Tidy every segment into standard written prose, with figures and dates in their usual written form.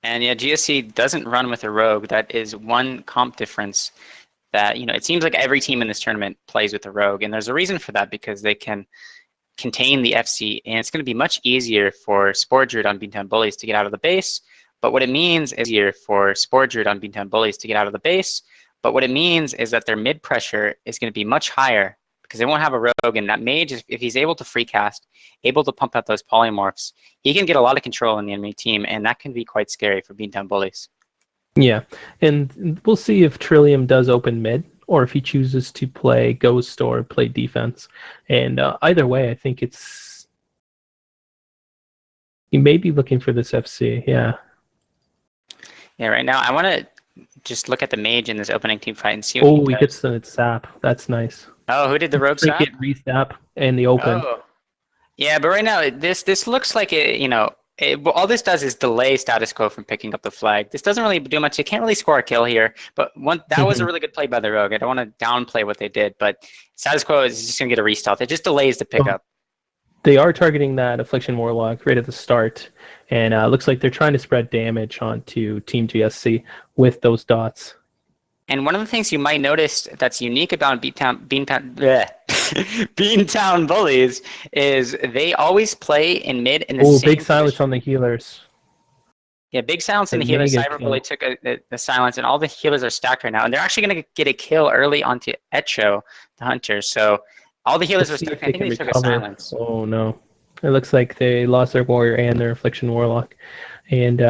And yeah, GSC doesn't run with a rogue. That is one comp difference that, it seems like every team in this tournament plays with a rogue. And there's a reason for that because they can contain the FC. And it's going to be much easier for Spore Druid on Beantown Bullies to get out of the base. But what it means is easier for Spore Druid on Beantown Bullies to get out of the base. But what it means is that their mid pressure is going to be much higher because they won't have a rogue. And that mage, if he's able to free cast, able to pump out those polymorphs, he can get a lot of control in the enemy team. And that can be quite scary for Beantown Bullies. Yeah, and we'll see if Trillium does open mid or if he chooses to play Ghost or play defense. And either way, I think he may be looking for this FC, yeah. Yeah, right now I want to just look at the mage in this opening team fight and see what he gets the sap. That's nice. Oh, who did the rogue sap? Get re-sap in the open. Oh. Yeah, but right now this looks like all this does is delay status quo from picking up the flag. This doesn't really do much. They can't really score a kill here, but that was a really good play by the rogue. I don't want to downplay what they did, but status quo is just going to get a restealth. It just delays the pickup. They are targeting that Affliction Warlock right at the start, and looks like they're trying to spread damage onto Team GSC with those dots. And one of the things you might notice that's unique about Beantown Bullies is they always play in mid in the same big position. Silence on the healers. Yeah, big silence in the healers. Cyberbully took the silence, and all the healers are stacked right now. And they're actually going to get a kill early onto Echo, the hunter. So all the healers were stacked. I think they took a silence. Oh, no. It looks like they lost their warrior and their Affliction Warlock. And,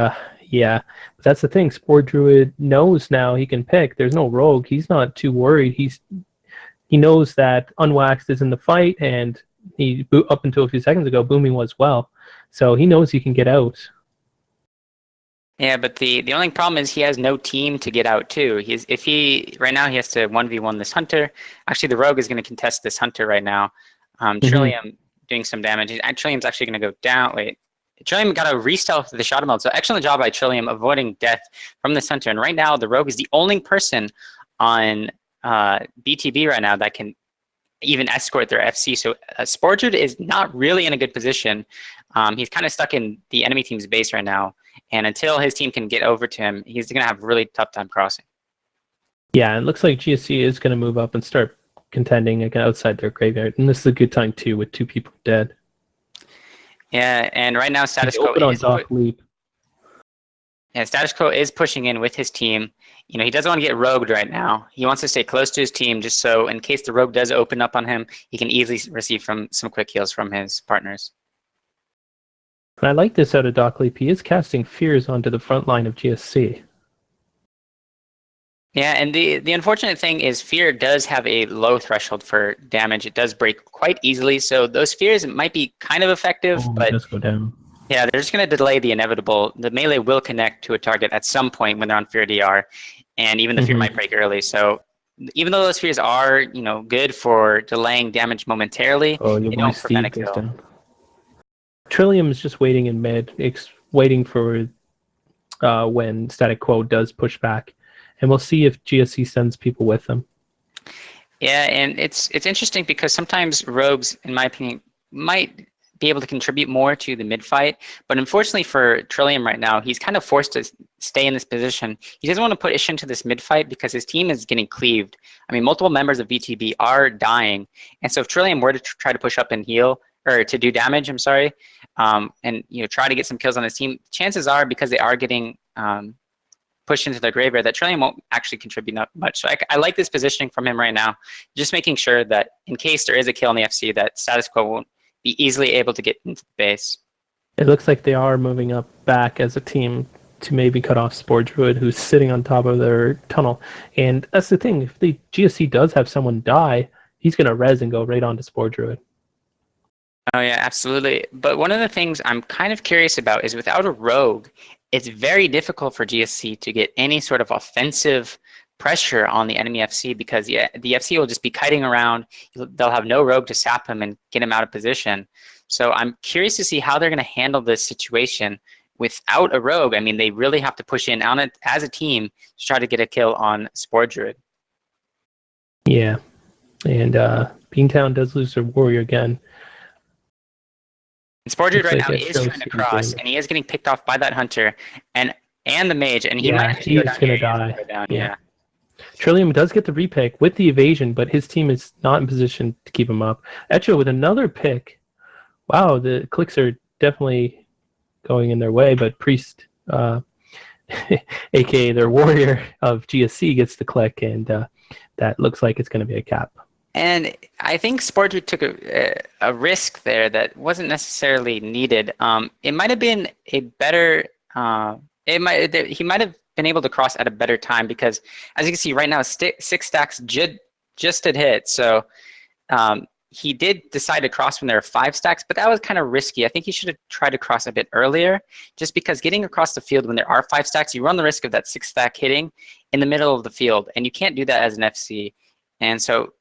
yeah, but that's the thing. Spore Druid knows now he can pick. There's no rogue. He's not too worried. He knows that Unwaxed is in the fight, and up until a few seconds ago, Booming was well. So he knows he can get out. Yeah, but the only problem is he has no team to get out too. Right now he has to 1v1 this hunter. Actually, the rogue is going to contest this hunter right now. Trillium doing some damage. Trillium's actually going to go down. Wait, Trillium got a re-stealth the Shadow Meld. So excellent job by Trillium avoiding death from this hunter. And right now the rogue is the only person on BTB right now that can even escort their FC. So Spore Druid is not really in a good position. He's kind of stuck in the enemy team's base right now. And until his team can get over to him, he's going to have a really tough time crossing. Yeah, it looks like GSC is going to move up and start contending again outside their graveyard. And this is a good time, too, with 2 people dead. Yeah, and right now Status Quo Status Quo is pushing in with his team. He doesn't want to get rogued right now. He wants to stay close to his team just so in case the rogue does open up on him, he can easily receive some quick heals from his partners. And I like this out of Doc Leap. He is casting Fears onto the front line of GSC. Yeah, and the unfortunate thing is Fear does have a low threshold for damage. It does break quite easily, so those Fears might be kind of effective, but it does go down. Yeah, they're just going to delay the inevitable. The melee will connect to a target at some point when they're on Fear DR, and even the Fear might break early. So even though those Fears are, good for delaying damage momentarily, they don't prevent a kill. Trillium is just waiting in mid, waiting for when Static Quo does push back. And we'll see if GSC sends people with them. Yeah, and it's interesting because sometimes rogues, in my opinion, might be able to contribute more to the mid fight. But unfortunately for Trillium right now, he's kind of forced to stay in this position. He doesn't want to put Ish into this mid fight because his team is getting cleaved. I mean, multiple members of BTB are dying. And so if Trillium were to try to push up and heal, or to do damage, I'm sorry, and try to get some kills on his team, chances are because they are getting pushed into their graveyard that Trillium won't actually contribute much. So I like this positioning from him right now, just making sure that in case there is a kill in the FC, that Status Quo won't be easily able to get into the base. It looks like they are moving up back as a team to maybe cut off Spore Druid, who's sitting on top of their tunnel. And that's the thing, if the GSC does have someone die, he's going to res and go right onto Spore Druid. Oh yeah, absolutely. But one of the things I'm kind of curious about is without a rogue, it's very difficult for GSC to get any sort of offensive pressure on the enemy FC because the FC will just be kiting around. They'll have no rogue to sap him and get him out of position. So I'm curious to see how they're going to handle this situation without a rogue. I mean, they really have to push in on it as a team to try to get a kill on Spore Druid. Yeah, and Beantown does lose their warrior again. And Spore Druid right now is trying to cross, and he is getting picked off by that hunter. And and the mage, and he might Yeah, actually go he's down here. gonna He is gonna die. go down, Yeah. yeah. Trillium does get the repick with the evasion, but his team is not in position to keep him up. Echo with another pick. Wow, the clicks are definitely going in their way, but Priest, aka their warrior of GSC, gets the click, and that looks like it's going to be a cap. And I think Sportwood took a risk there that wasn't necessarily needed. It might have been a better. He might have been able to cross at a better time because, as you can see right now, 6 stacks just did hit. So he did decide to cross when there were 5 stacks, but that was kind of risky. I think he should have tried to cross a bit earlier, just because getting across the field when there are 5 stacks, you run the risk of that 6 stack hitting in the middle of the field, and you can't do that as an FC. And so,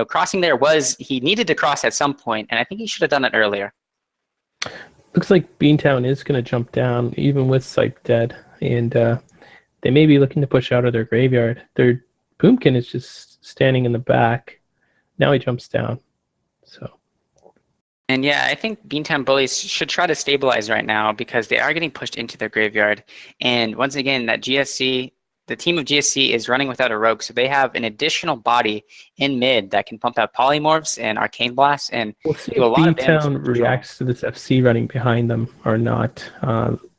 crossing there he needed to cross at some point, and I think he should have done it earlier. Looks like Beantown is going to jump down, even with Sight dead, and they may be looking to push out of their graveyard. Their Boomkin is just standing in the back. Now he jumps down. So. And yeah, I think Beantown Bullies should try to stabilize right now because they are getting pushed into their graveyard. And once again, the team of GSC is running without a rogue, so they have an additional body in mid that can pump out polymorphs and arcane blasts and We'll see do a if lot of damage. Beantown reacts to this FC running behind them or not.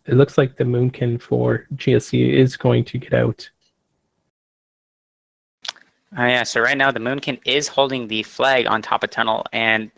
It looks like the Moonkin for GSC is going to get out. Oh yeah, so right now the Moonkin is holding the flag on top of tunnel, and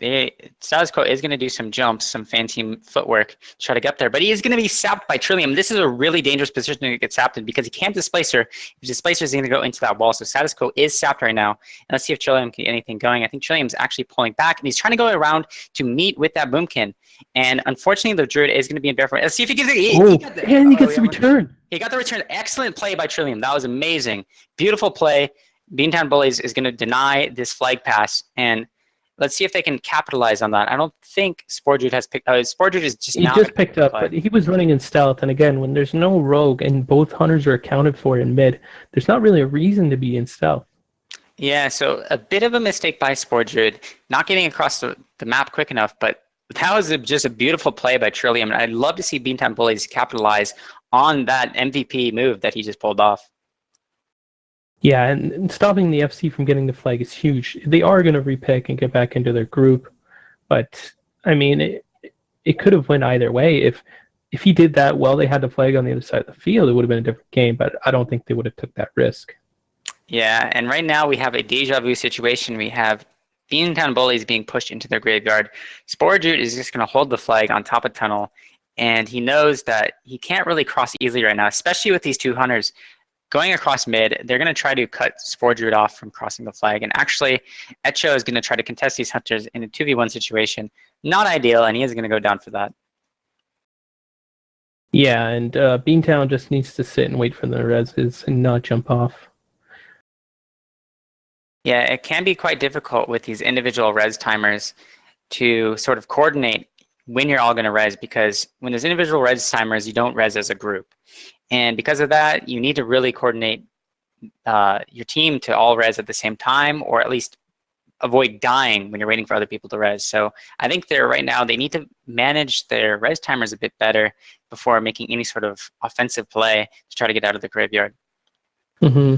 Status Quo is going to do some jumps, some fancy footwork to try to get up there, but he is going to be sapped by Trillium. This is a really dangerous position to get sapped in because he can't displace her. If displacer is going to go into that wall, so Status Quo is sapped right now. And let's see if Trillium can get anything going. I think Trillium's actually pulling back, and he's trying to go around to meet with that Boomkin. And unfortunately, the Druid is going to be in barefoot. Let's see if he gets it. He gets the return. He got the return. Excellent play by Trillium. That was amazing. Beautiful play. Beantown Bullies is going to deny this flag pass, and let's see if they can capitalize on that. I don't think Sportwood has picked. Sportwood is just he now just picked up, but he was running in stealth. And again, when there's no rogue and both hunters are accounted for in mid, there's not really a reason to be in stealth. Yeah, so a bit of a mistake by Sportwood, not getting across the map quick enough, but that was just a beautiful play by Trillium, and I'd love to see Beantown Bullies capitalize on that MVP move that he just pulled off. Yeah, and stopping the FC from getting the flag is huge. They are going to repick and get back into their group, but I mean, it could have went either way. If he did that while they had the flag on the other side of the field, it would have been a different game. But I don't think they would have took that risk. Yeah, and right now we have a deja vu situation. We have Beantown Bullies being pushed into their graveyard. Sportwood is just going to hold the flag on top of tunnel, and he knows that he can't really cross easily right now, especially with these 2 hunters. Going across mid, they're going to try to cut Sportwood off from crossing the flag. And actually, Echo is going to try to contest these hunters in a 2v1 situation. Not ideal, and he is going to go down for that. Yeah, and Beantown just needs to sit and wait for the reses and not jump off. Yeah, it can be quite difficult with these individual res timers to sort of coordinate when you're all going to res, because when there's individual res timers, you don't res as a group. And because of that, you need to really coordinate your team to all res at the same time, or at least avoid dying when you're waiting for other people to res. So I think right now they need to manage their res timers a bit better before making any sort of offensive play to try to get out of the graveyard. Mm-hmm.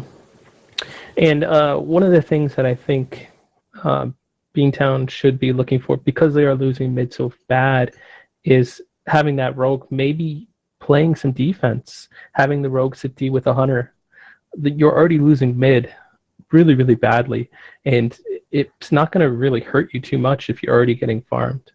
And one of the things that I think Beantown should be looking for, because they are losing mid so bad, is having that rogue maybe playing some defense, having the rogue sit D with a hunter. You're already losing mid really, really badly, and it's not going to really hurt you too much if you're already getting farmed.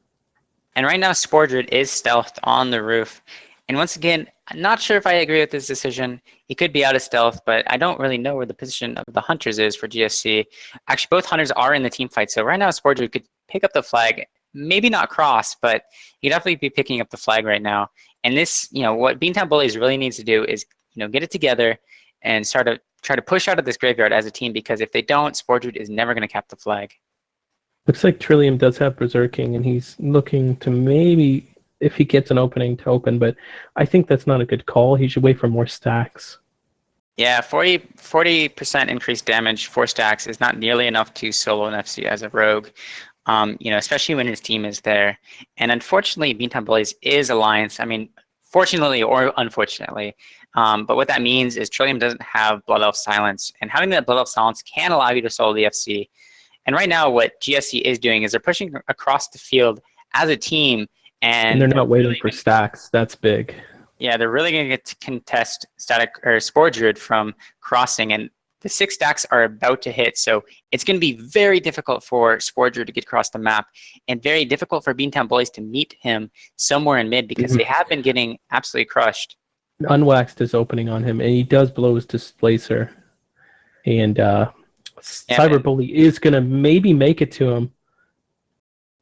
And right now, Sportwood is stealthed on the roof. And once again, I'm not sure if I agree with this decision. He could be out of stealth, but I don't really know where the position of the hunters is for GSC. Actually, both hunters are in the team fight, so right now Sportwood could pick up the flag, maybe not cross, but he'd definitely be picking up the flag right now. And this, what Beantown Bullies really needs to do is, get it together and start to try to push out of this graveyard as a team, because if they don't, Sportwood is never going to cap the flag. Looks like Trillium does have Berserking, and he's looking to maybe, if he gets an opening, to open, but I think that's not a good call. He should wait for more stacks. Yeah, 40% increased damage, 4 stacks is not nearly enough to solo an FC as a rogue. Especially when his team is there. And unfortunately, Beantown Bullies is Alliance. I mean, fortunately or unfortunately. But what that means is Trillium doesn't have Blood Elf Silence, and having that Blood Elf Silence can allow you to solo the FC. And right now, what GSC is doing is they're pushing across the field as a team, And and they're they're not waiting really for stacks. That's big. yeah, they're really going to get to contest Static or Spore Druid from crossing, and the 6 stacks are about to hit, so it's going to be very difficult for Spore Druid to get across the map, and very difficult for Beantown Bullies to meet him somewhere in mid, because they have been getting absolutely crushed. Unwaxed is opening on him, and he does blow his Displacer. And Cyber Bully is going to maybe make it to him.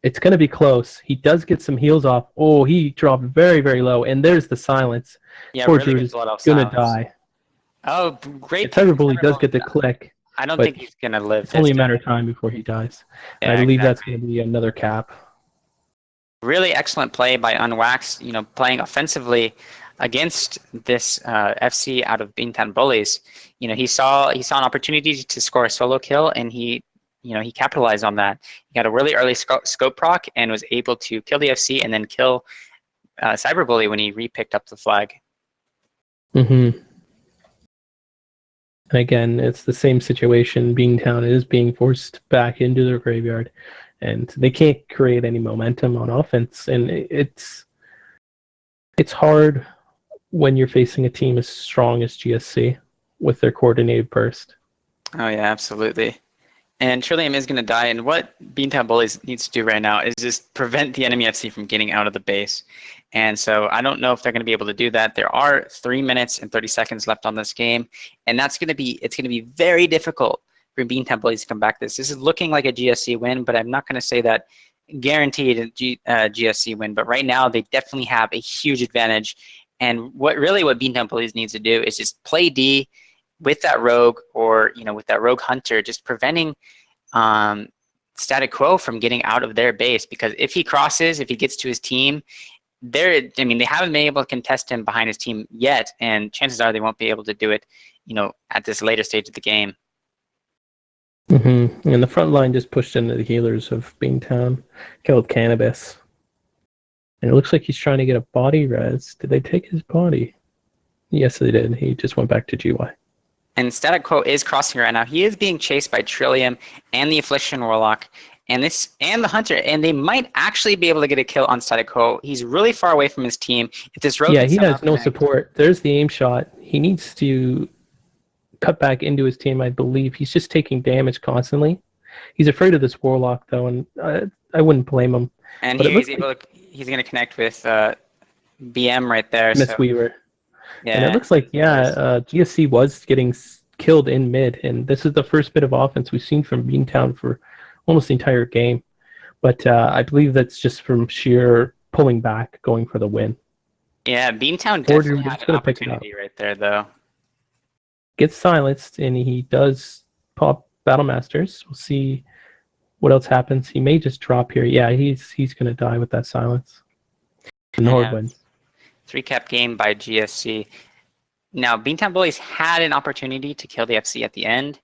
It's going to be close. He does get some heals off. Oh, he dropped very, very low, and there's the silence. Yeah, Spore really Druid good is Blood Elf going to Silence. die. Oh, great. Cyber Bully does get the click. I don't but think he's going to live. It's only a matter of time before he dies. Yeah, I believe exactly. that's going to be another cap. Really excellent play by Unwaxed, playing offensively against this FC out of Beantown Bullies. He saw an opportunity to score a solo kill, and he capitalized on that. He got a really early scope proc and was able to kill the FC and then kill Cyber Bully when he re-picked up the flag. Mm-hmm. And again, it's the same situation. Beantown is being forced back into their graveyard, and they can't create any momentum on offense. And it's hard when you're facing a team as strong as GSC with their coordinated burst. Oh yeah, absolutely. And Trillium is going to die, and what Beantown Bullies needs to do right now is just prevent the enemy FC from getting out of the base. And so I don't know if they're going to be able to do that. There are 3 minutes and 30 seconds left on this game, and it's going to be very difficult for Beantown Bullies to come back. This is looking like a GSC win, but I'm not going to say that guaranteed a GSC win. But right now, they definitely have a huge advantage. And what Beantown Bullies needs to do is just play D with that rogue, or with that rogue hunter, just preventing Static Quo from getting out of their base. Because if he gets to his team, they haven't been able to contest him behind his team yet, and chances are they won't be able to do it, at this later stage of the game. Mm-hmm. And the front line just pushed into the healers of Beantown, killed Cannabis. And it looks like he's trying to get a body res. Did they take his body? Yes, they did. He just went back to GY. And Static Quo is crossing right now. He is being chased by Trillium and the Affliction Warlock and the Hunter, and they might actually be able to get a kill on Static Quo. He's really far away from his team. If this rogue he has no support. There's the aim shot. He needs to cut back into his team, I believe. He's just taking damage constantly. He's afraid of this Warlock, though, and I wouldn't blame him. And he's going to connect with BM right there. Miss Weaver. Yeah. And it looks like, GSC was getting killed in mid, and this is the first bit of offense we've seen from Beantown for almost the entire game. But I believe that's just from sheer pulling back, going for the win. Yeah, Beantown definitely had an opportunity right there, though. Gets silenced, and he does pop Battle Masters. We'll see what else happens. He may just drop here. Yeah, he's going to die with that silence. And Horde wins. 3-cap game by GSC. Now, Beantown Bullies had an opportunity to kill the FC at the end,